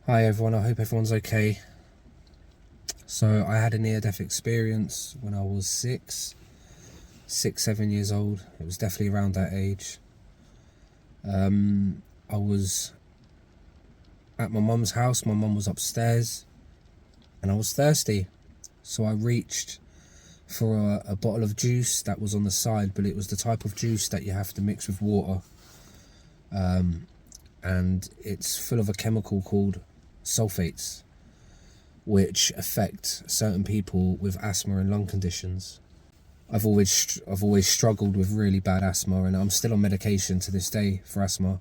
Hi everyone, I hope everyone's okay. So I had a near-death experience when I was 7 years old. It was definitely around that age. I was at my mum's house. My mum was upstairs and I was thirsty. So I reached for a bottle of juice that was on the side, but it was the type of juice that you have to mix with water. And it's full of a chemical called sulfates, which affect certain people with asthma and lung conditions. I've always struggled with really bad asthma, and I'm still on medication to this day for asthma.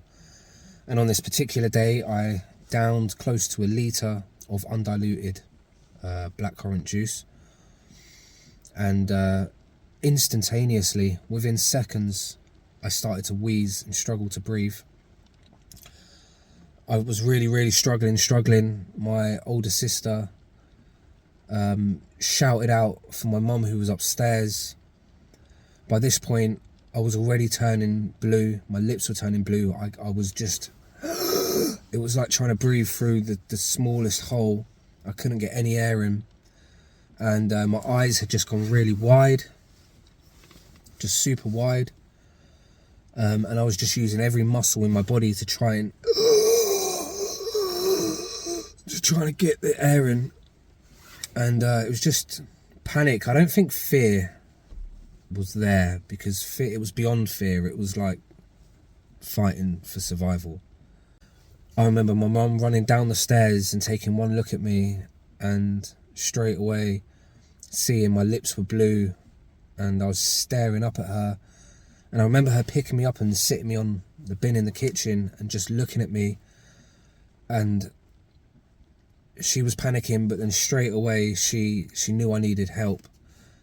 And on this particular day, I downed close to a litre of undiluted blackcurrant juice, and instantaneously, within seconds, I started to wheeze and struggle to breathe. I was really struggling. My older sister shouted out for my mum, who was upstairs. By this point, I was already turning blue. My lips were turning blue. I was just... It was like trying to breathe through the smallest hole. I couldn't get any air in. And my eyes had just gone really wide. Just super wide. And I was just using every muscle in my body to try and... just trying to get the air in. And it was just panic. I don't think fear was there, because fear, it was beyond fear. It was like fighting for survival. I remember my mum running down the stairs and taking one look at me, and straight away seeing my lips were blue, and I was staring up at her. And I remember her picking me up and sitting me on the bin in the kitchen and just looking at me. And she was panicking, but then straight away she knew I needed help,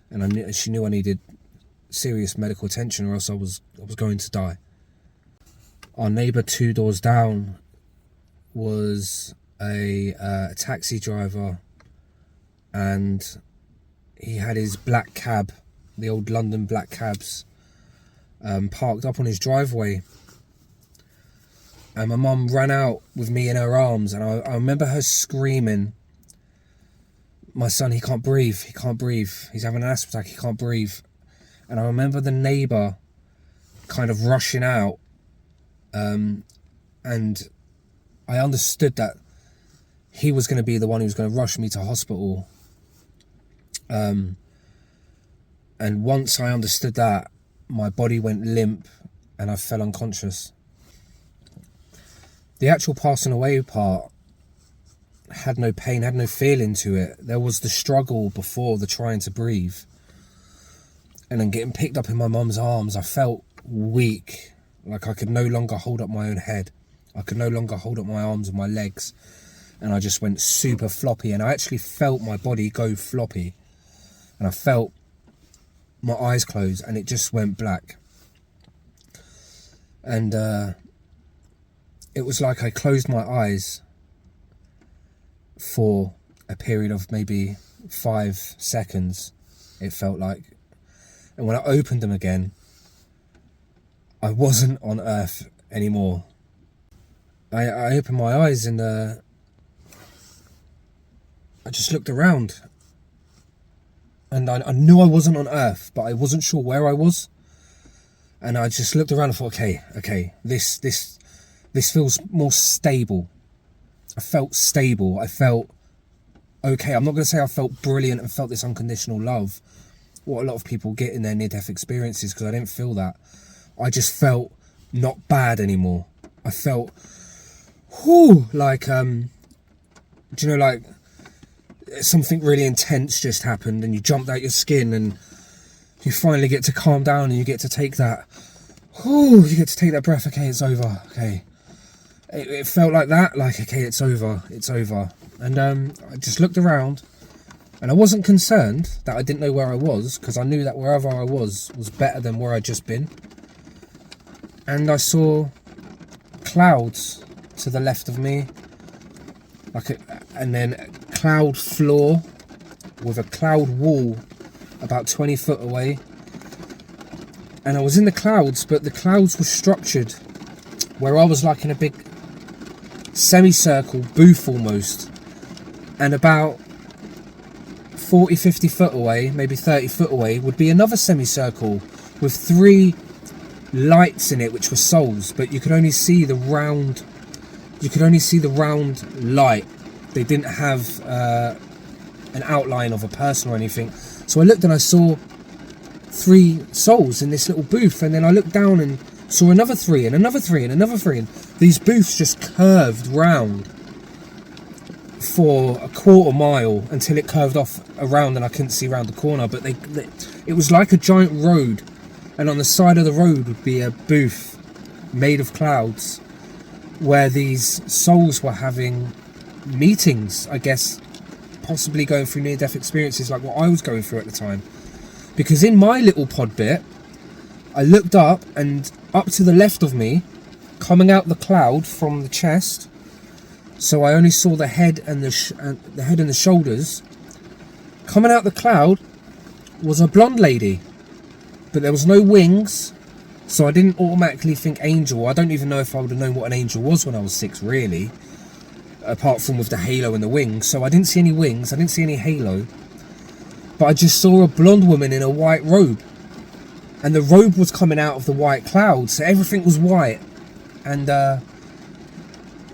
and she knew I needed serious medical attention, or else I was going to die. Our neighbour 2 doors down was a taxi driver, and he had his black cab, the old London black cabs, parked up on his driveway. And my mum ran out with me in her arms, and I remember her screaming, "My son, he can't breathe, he's having an asthma attack, he can't breathe." And I remember the neighbour kind of rushing out, and I understood that he was going to be the one who was going to rush me to hospital. And once I understood that, my body went limp and I fell unconscious. The actual passing away part had no pain, had no feeling to it. There was the struggle before, the trying to breathe. And then getting picked up in my mum's arms, I felt weak. Like I could no longer hold up my own head. I could no longer hold up my arms and my legs. And I just went super floppy. And I actually felt my body go floppy. And I felt my eyes close, and it just went black. And it was like I closed my eyes for a period of maybe 5 seconds, it felt like. And when I opened them again, I wasn't on earth anymore. I opened my eyes and I just looked around. And I knew I wasn't on earth, but I wasn't sure where I was. And I just looked around and thought, okay, this feels more stable. I felt stable. I felt okay. I'm not going to say I felt brilliant and felt this unconditional love, what a lot of people get in their near-death experiences, because I didn't feel that. I just felt not bad anymore. I felt, like, do you know, like something really intense just happened and you jumped out your skin, and you finally get to calm down and you get to take that, you get to take that breath. Okay, it's over. Okay. It felt like that, like, okay, it's over. And I just looked around, and I wasn't concerned that I didn't know where I was, because I knew that wherever I was better than where I'd just been. And I saw clouds to the left of me, and then a cloud floor with a cloud wall about 20 foot away. And I was in the clouds, but the clouds were structured where I was like in a big semicircle booth almost, and about 40-50 foot away, maybe 30 foot away, would be another semicircle with 3 lights in it, which were souls, but you could only see the round light. They didn't have an outline of a person or anything. So I looked and I saw 3 souls in this little booth, and then I looked down and saw another 3 and another 3 and another 3, and these booths just curved round for a quarter mile until it curved off around and I couldn't see around the corner. But it was like a giant road, and on the side of the road would be a booth made of clouds where these souls were having meetings, I guess, possibly going through near-death experiences like what I was going through at the time. Because in my little pod bit, I looked up, and up to the left of me, coming out the cloud from the chest, so I only saw the head and the shoulders. Coming out the cloud was a blonde lady, but there was no wings, so I didn't automatically think angel. I don't even know if I would have known what an angel was when I was 6, really, apart from with the halo and the wings. So I didn't see any wings, I didn't see any halo, but I just saw a blonde woman in a white robe, and the robe was coming out of the white cloud, so everything was white. And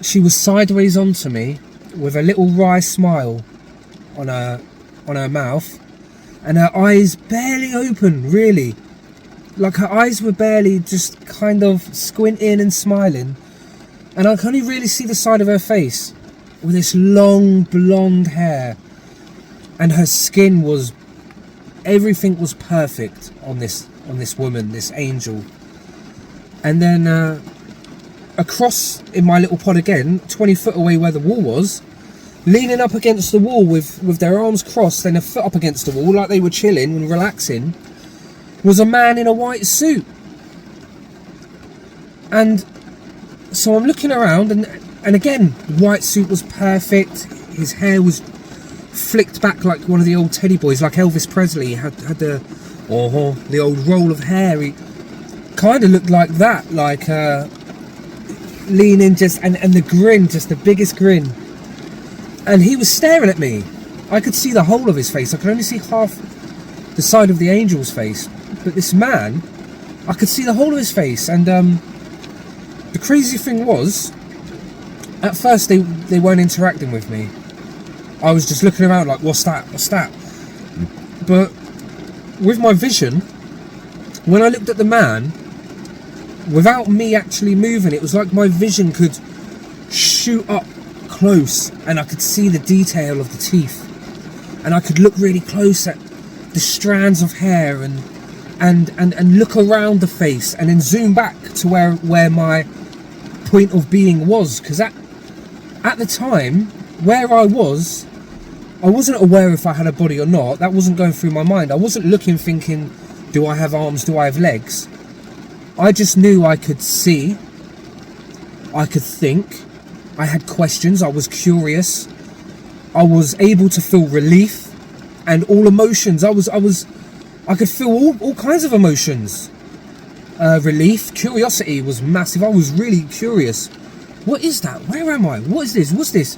she was sideways onto me with a little wry smile on her mouth, and her eyes barely open, really. Like her eyes were barely, just kind of squinting and smiling, and I could only really see the side of her face with this long blonde hair, and her skin was, everything was perfect on this woman, this angel. And then across in my little pod again, 20 foot away where the wall was, leaning up against the wall with their arms crossed and a foot up against the wall like they were chilling and relaxing, was a man in a white suit. And so I'm looking around, and again, the white suit was perfect. His hair was flicked back like one of the old teddy boys, like Elvis Presley. He had the old roll of hair. He kind of looked like that, like leaning, just and the grin, just the biggest grin. And he was staring at me. I could see the whole of his face. I could only see half the side of the angel's face, but this man, I could see the whole of his face. And the crazy thing was, at first they weren't interacting with me. I was just looking around like, what's that? But with my vision, when I looked at the man, without me actually moving, it was like my vision could shoot up close, and I could see the detail of the teeth, and I could look really close at the strands of hair and look around the face, and then zoom back to where my point of being was. Because at the time where I wasn't aware if I had a body or not. That wasn't going through my mind. I wasn't looking thinking, do I have arms, do I have legs? I just knew I could see, I could think, I had questions, I was curious, I was able to feel relief and all emotions. I could feel all kinds of emotions. Relief, curiosity was massive. I was really curious. What is that? Where am I? What is this? What's this?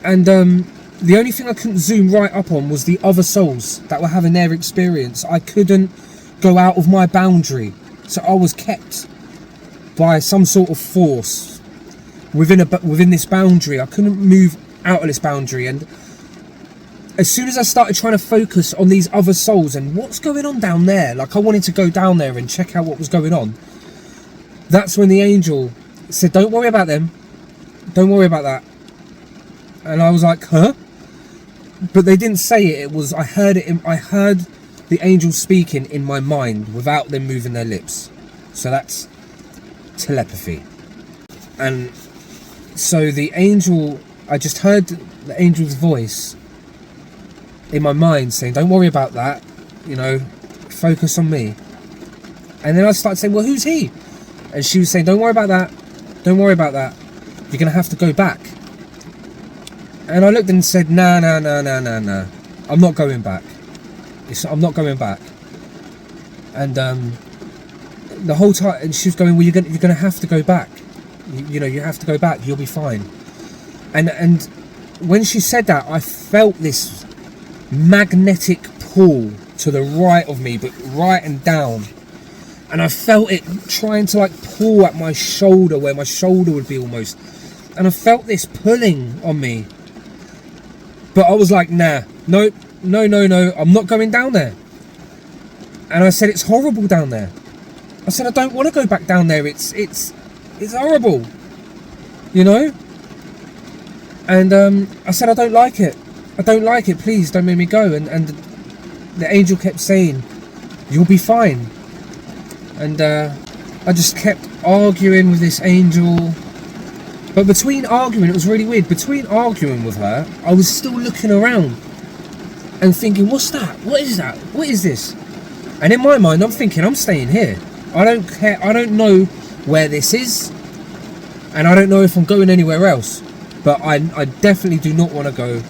And the only thing I couldn't zoom right up on was the other souls that were having their experience. I couldn't go out of my boundary, so I was kept by some sort of force within this boundary. I couldn't move out of this boundary. And as soon as I started trying to focus on these other souls and what's going on down there, like I wanted to go down there and check out what was going on, that's when the angel said, don't worry about them, don't worry about that. And I was like, huh? But they didn't say it. It was, I heard the angel speaking in my mind without them moving their lips. So that's telepathy. And so the angel, I just heard the angel's voice in my mind saying, don't worry about that, focus on me. And then I started saying, well, who's he? And she was saying, don't worry about that, don't worry about that, you're going to have to go back. And I looked and said, nah, I'm not going back. I'm not going back. And the whole time, and she was going, well, you're going to have to go back. You have to go back. You'll be fine. And when she said that, I felt this magnetic pull to the right of me, but right and down. And I felt it trying to like pull at my shoulder, where my shoulder would be almost. And I felt this pulling on me. But I was like, nah, no, I'm not going down there. And I said, it's horrible down there. I said, I don't want to go back down there. It's horrible, you know? And I said, I don't like it. I don't like it. Please don't make me go. And the angel kept saying, you'll be fine. And I just kept arguing with this angel. But between arguing, it was really weird. Between arguing with her, I was still looking around and thinking, what's that? What is that? What is this? And in my mind, I'm thinking, I'm staying here. I don't care. I don't know where this is. And I don't know if I'm going anywhere else. But I definitely do not want to go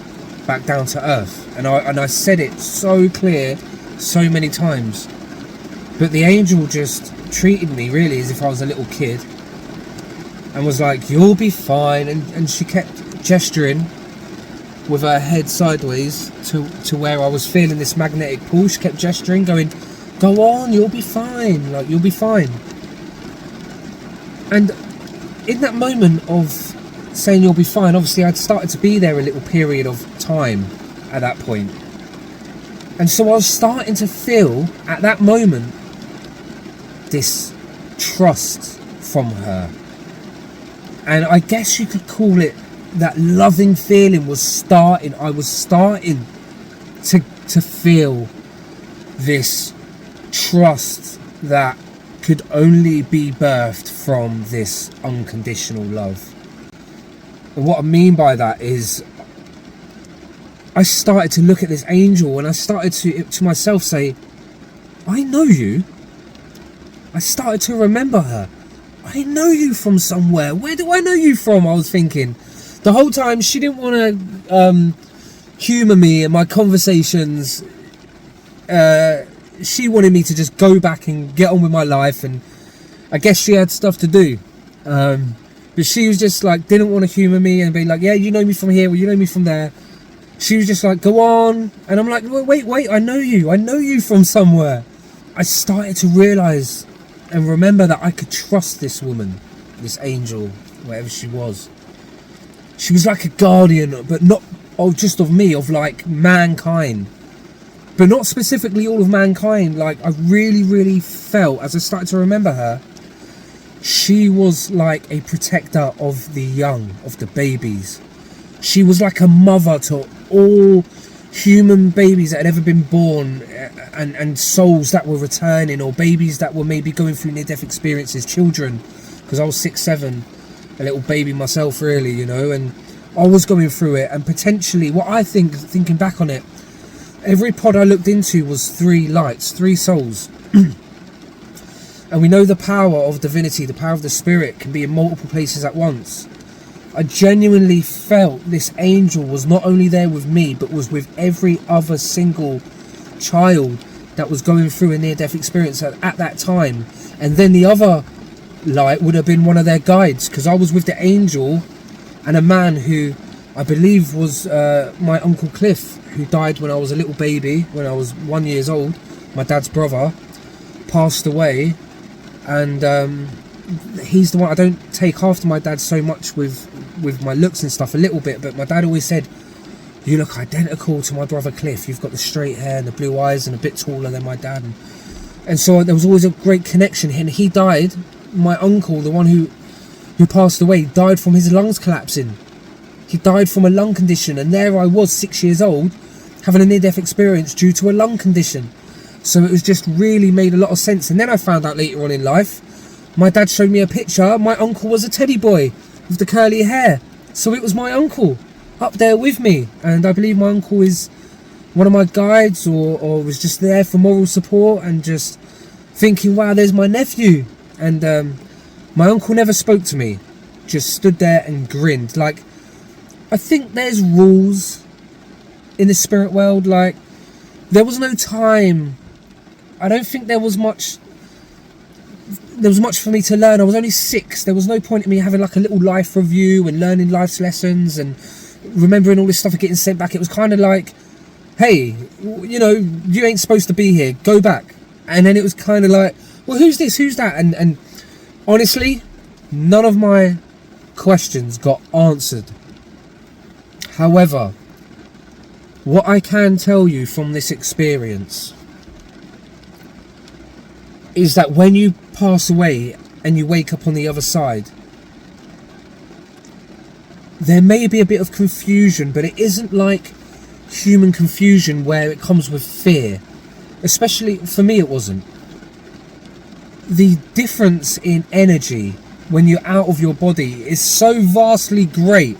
back down to earth. And I said it so clear so many times. But the angel just treated me really as if I was a little kid. And was like, you'll be fine. And she kept gesturing with her head sideways to where I was feeling this magnetic pull. She kept gesturing, going, go on, you'll be fine. Like, you'll be fine. And in that moment of saying you'll be fine, obviously I'd started to be there a little period of time at that point. And so I was starting to feel at that moment this trust from her. And I guess you could call it that loving feeling was starting. I was starting to feel this trust that could only be birthed from this unconditional love. And what I mean by that is I started to look at this angel and I started to myself say, I know you. I started to remember her. I know you from somewhere. Where do I know you from? I was thinking. The whole time she didn't want to humour me in my conversations. She wanted me to just go back and get on with my life, and I guess she had stuff to do. But she was just like, didn't want to humour me and be like, yeah, you know me from here, or you know me from there. She was just like, go on. And I'm like, wait, I know you from somewhere. I started to realise and remember that I could trust this woman, this angel, whatever she was. She was like a guardian, but not just of me, of like mankind. But not specifically all of mankind. Like, I really, really felt, as I started to remember her, she was like a protector of the young, of the babies. She was like a mother to all human babies that had ever been born, and souls that were returning, or babies that were maybe going through near-death experiences, children, because I was 6, 7, a little baby myself really, you know, and I was going through it. And potentially, what I think, thinking back on it, every pod I looked into was 3 lights, 3 souls. And we know the power of divinity, the power of the spirit can be in multiple places at once. I genuinely felt this angel was not only there with me, but was with every other single child that was going through a near-death experience at that time. And then the other light would have been one of their guides, because I was with the angel and a man who I believe was my Uncle Cliff, who died when I was a little baby, when I was 1 year old. My dad's brother passed away, and he's the one. I don't take after my dad so much with my looks and stuff, a little bit, but my dad always said, you look identical to my brother Cliff. You've got the straight hair and the blue eyes and a bit taller than my dad. And so there was always a great connection. And he died, my uncle, the one who passed away, died from his lungs collapsing. He died from a lung condition, and there I was, 6 years old, having a near-death experience due to a lung condition. So it was just really made a lot of sense. And then I found out later on in life, my dad showed me a picture. My uncle was a teddy boy with the curly hair. So it was my uncle up there with me. And I believe my uncle is one of my guides, or was just there for moral support, and just thinking, wow, there's my nephew. And my uncle never spoke to me, just stood there and grinned. Like, I think there's rules in the spirit world. Like, there was no time. I don't think there was much there was much for me to learn. I was only 6. There was no point in me having like a little life review and learning life's lessons and remembering all this stuff and getting sent back. It was kind of like, hey, you know, you ain't supposed to be here, go back. And then it was kind of like, well, who's this, who's that? And honestly, none of my questions got answered. However, what I can tell you from this experience is that when you pass away and you wake up on the other side, there may be a bit of confusion, but it isn't like human confusion where it comes with fear. Especially for me, it wasn't. The difference in energy when you're out of your body is so vastly great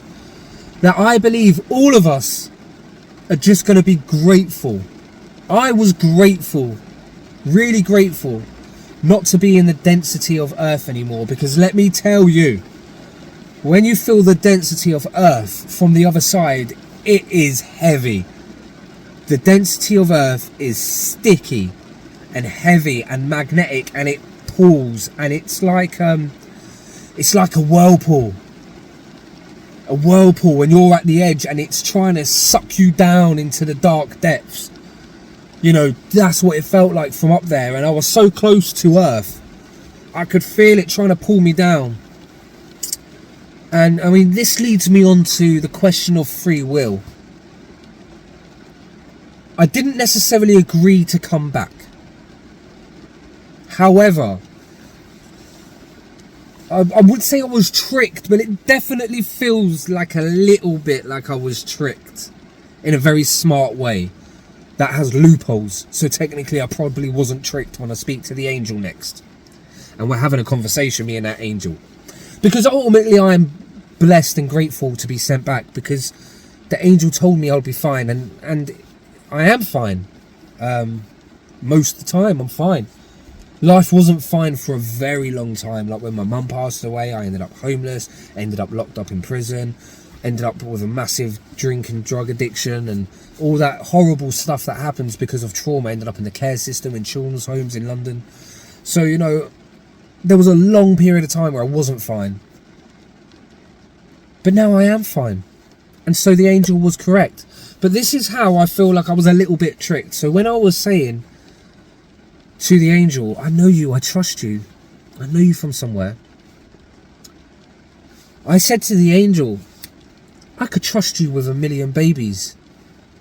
that I believe all of us are just going to be grateful. I was grateful, really grateful, not to be in the density of Earth anymore, because let me tell you, when you feel the density of Earth from the other side, it is heavy. The density of Earth is sticky and heavy and magnetic, and it pulls, and it's like a whirlpool. A whirlpool when you're at the edge and it's trying to suck you down into the dark depths. You know, that's what it felt like from up there, and I was so close to Earth. I could feel it trying to pull me down. And I mean, this leads me on to the question of free will. I didn't necessarily agree to come back. However, I would say I was tricked, but it definitely feels like a little bit like I was tricked in a very smart way that has loopholes. So technically I probably wasn't tricked when I speak to the angel next. And we're having a conversation, me and that angel. Because ultimately I am blessed and grateful to be sent back, because the angel told me I'll be fine, and I am fine. Most of the time I'm fine. Life wasn't fine for a very long time. Like when my mum passed away, I ended up homeless, ended up locked up in prison, ended up with a massive drink and drug addiction and all that horrible stuff that happens because of trauma. Ended up in the care system in children's homes in London. So, you know, there was a long period of time where I wasn't fine. But now I am fine. And so the angel was correct. But this is how I feel like I was a little bit tricked. So when I was saying to the angel, I know you, I trust you, I know you from somewhere, I said to the angel, I could trust you with 1 million babies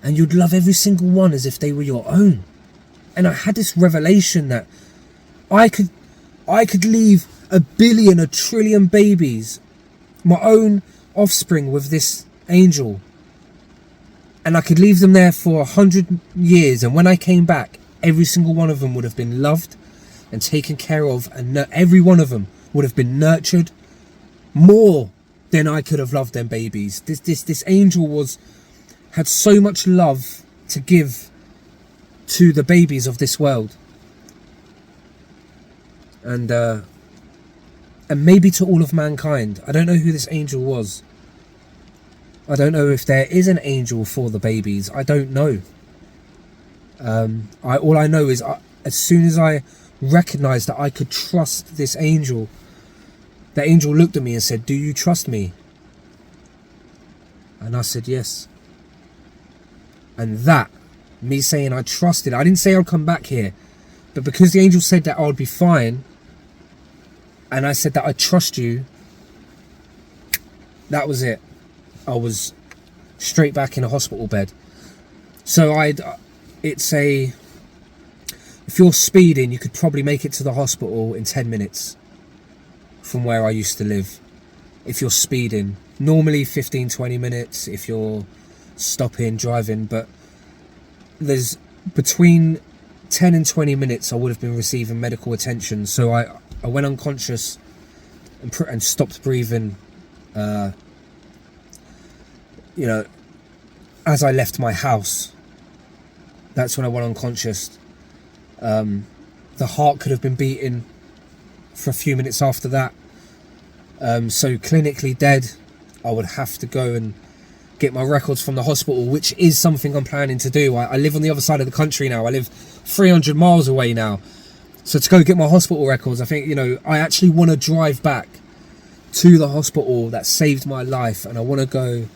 and you'd love every single one as if they were your own. And I had this revelation that I could leave 1 billion, 1 trillion babies, my own offspring, with this angel, and I could leave them there for 100 years, and when I came back, every single one of them would have been loved and taken care of, and every one of them would have been nurtured more than I could have loved them babies. This angel had so much love to give to the babies of this world, and maybe to all of mankind. I don't know who this angel was. I don't know if there is an angel for the babies. I don't know. All I know is as soon as I recognised that I could trust this angel, the angel looked at me and said, "Do you trust me?" And I said, "Yes." And that, me saying I trusted, I didn't say I'd come back here, but because the angel said that I'd be fine, and I said that I trust you, that was it. I was straight back in a hospital bed. So if you're speeding, you could probably make it to the hospital in 10 minutes from where I used to live. If you're speeding, normally 15-20 minutes if you're stopping, driving, but there's between 10 and 20 minutes I would have been receiving medical attention. So I went unconscious and stopped breathing, you know, as I left my house. That's when I went unconscious. The heart could have been beating for a few minutes after that. So clinically dead. I would have to go and get my records from the hospital, which is something I'm planning to do. I live on the other side of the country now. I live 300 miles away now. So to go get my hospital records, I think, I actually want to drive back to the hospital that saved my life, and I want to go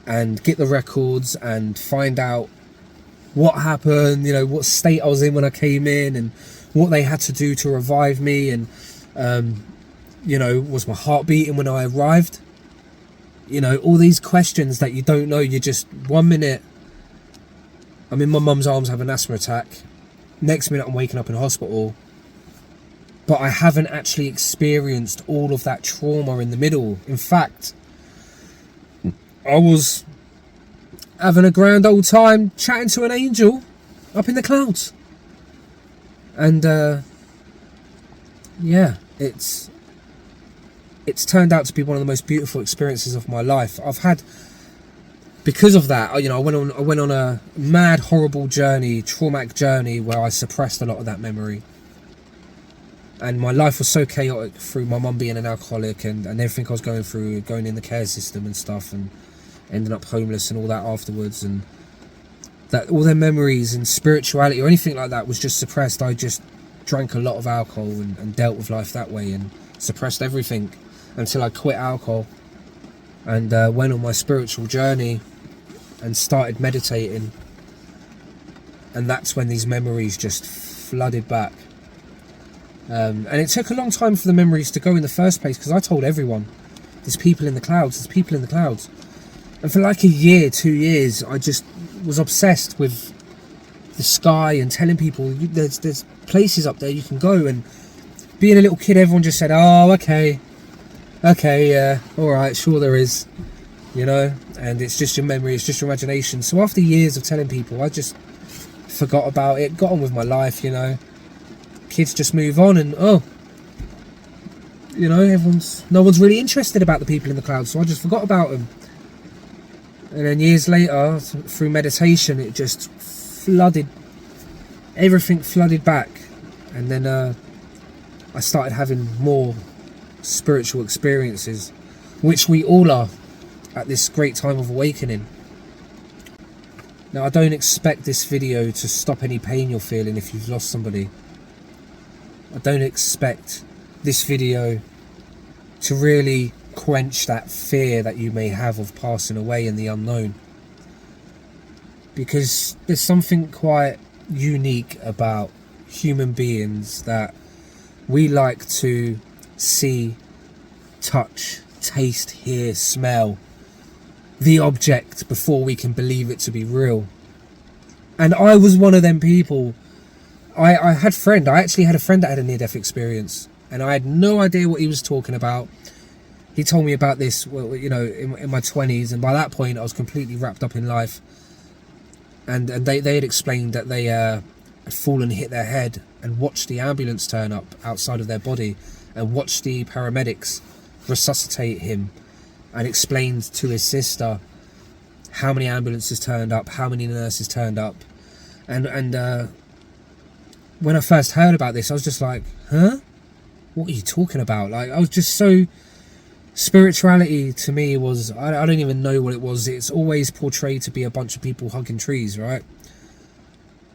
and get the records and find out what happened, what state I was in when I came in, and what they had to do to revive me, and was my heart beating when I arrived? All these questions that you don't know. You just, 1 minute I'm in my mum's arms having an asthma attack, next minute I'm waking up in hospital, but I haven't actually experienced all of that trauma in the middle. In fact, I was having a grand old time chatting to an angel up in the clouds. And it's turned out to be one of the most beautiful experiences of my life. I've had, because of that, I went on a mad, horrible journey, traumatic journey, where I suppressed a lot of that memory. And my life was so chaotic through my mum being an alcoholic and everything I was going through, going in the care system and stuff, and ending up homeless and all that afterwards, and that all their memories and spirituality or anything like that was just suppressed. I just drank a lot of alcohol and dealt with life that way and suppressed everything until I quit alcohol and went on my spiritual journey and started meditating. And that's when these memories just flooded back. And it took a long time for the memories to go in the first place, because I told everyone, there's people in the clouds, there's people in the clouds. And for like a year, 2 years, I just was obsessed with the sky and telling people there's places up there you can go. And being a little kid, everyone just said, oh, okay, yeah, all right, sure there is, and it's just your memory, it's just your imagination. So after years of telling people, I just forgot about it, got on with my life. Kids just move on, and no one's really interested about the people in the clouds, so I just forgot about them. And then years later, through meditation, it just everything flooded back. And then I started having more spiritual experiences, which we all are at this great time of awakening. Now, I don't expect this video to stop any pain you're feeling if you've lost somebody. I don't expect this video to really quench that fear that you may have of passing away in the unknown, because there's something quite unique about human beings, that we like to see, touch, taste, hear, smell the object before we can believe it to be real. And I was one of them people. I actually had a friend that had a near-death experience, and I had no idea what he was talking about. He told me about this, in my 20s, and by that point I was completely wrapped up in life. And they had explained that they had fallen, hit their head, and watched the ambulance turn up outside of their body, and watched the paramedics resuscitate him, and explained to his sister how many ambulances turned up, how many nurses turned up. And when I first heard about this, I was just like, huh? What are you talking about? Like, I was just so... Spirituality to me was, I don't even know what it was. It's always portrayed to be a bunch of people hugging trees, right?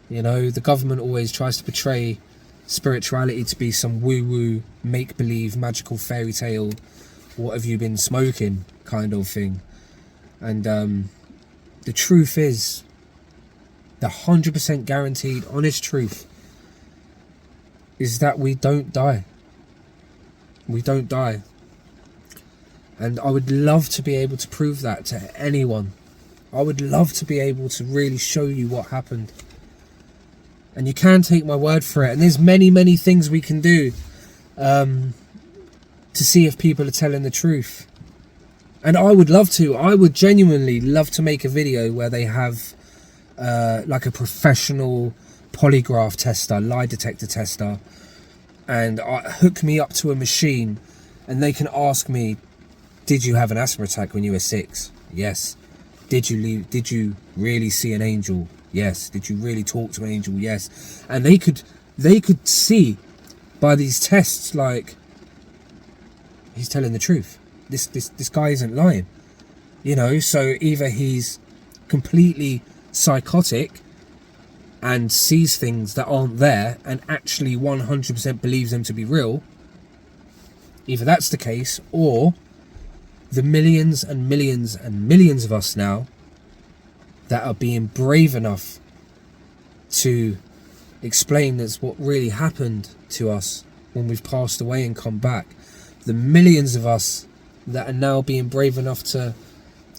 The government always tries to portray spirituality to be some woo-woo, make-believe, magical fairy tale, what have you been smoking kind of thing. And the truth is, the 100% guaranteed, honest truth, is that we don't die. We don't die. And I would love to be able to prove that to anyone. I would love to be able to really show you what happened. And you can take my word for it. And there's many, many things we can do to see if people are telling the truth. And I would love to. I would genuinely love to make a video where they have like a professional polygraph tester, lie detector tester, and hook me up to a machine, and they can ask me, did you have an asthma attack when you were 6? Yes. Did you really see an angel? Yes. Did you really talk to an angel? Yes. And they could see by these tests, like, he's telling the truth. This guy isn't lying. So either he's completely psychotic and sees things that aren't there and actually 100% believes them to be real. Either that's the case, or the millions and millions and millions of us now that are being brave enough to explain that's what really happened to us when we've passed away and come back. The millions of us that are now being brave enough to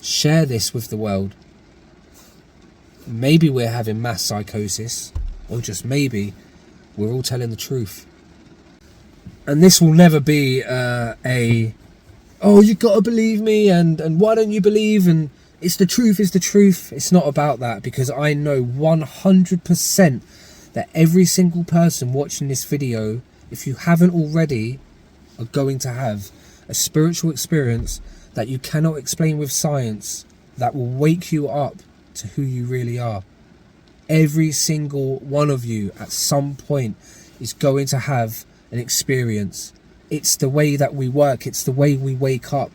share this with the world. Maybe we're having mass psychosis, or just maybe we're all telling the truth. And this will never be oh, you gotta believe me, and why don't you believe, and it's the truth. It's not about that, because I know 100% that every single person watching this video, if you haven't already, are going to have a spiritual experience that you cannot explain with science, that will wake you up to who you really are. Every single one of you at some point is going to have an experience. It's the way that we work. It's the way we wake up.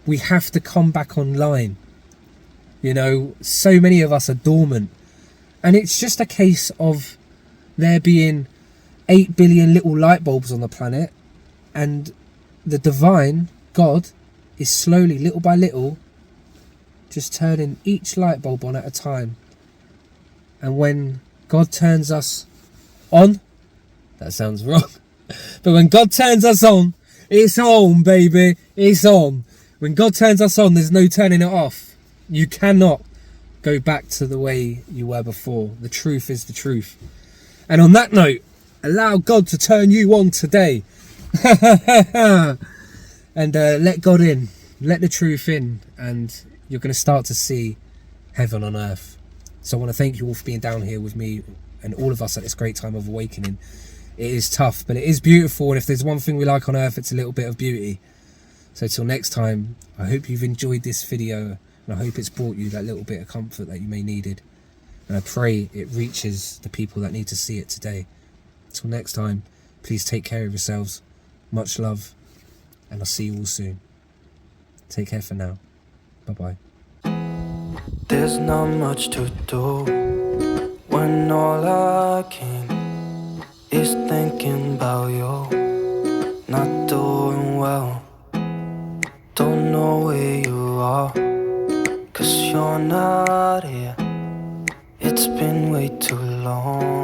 We have to come back online. You know, so many of us are dormant. And it's just a case of there being 8 billion little light bulbs on the planet, and the divine God is slowly, little by little, just turning each light bulb on at a time. And when God turns us on, that sounds wrong, but when God turns us on, it's on, baby, it's on. When God turns us on, there's no turning it off. You cannot go back to the way you were before. The truth is the truth. And on that note, allow God to turn you on today. And let God in, let the truth in, and you're going to start to see heaven on earth. So I want to thank you all for being down here with me and all of us at this great time of awakening. It is tough, but it is beautiful, and if there's one thing we like on earth, it's a little bit of beauty. So till next time, I hope you've enjoyed this video, and I hope it's brought you that little bit of comfort that you may needed. And I pray it reaches the people that need to see it today. Till next time, please take care of yourselves. Much love, and I'll see you all soon. Take care for now. Bye-bye. There's not much to do when all I can is thinking about you. Not doing well, don't know where you are, 'cause you're not here. It's been way too long.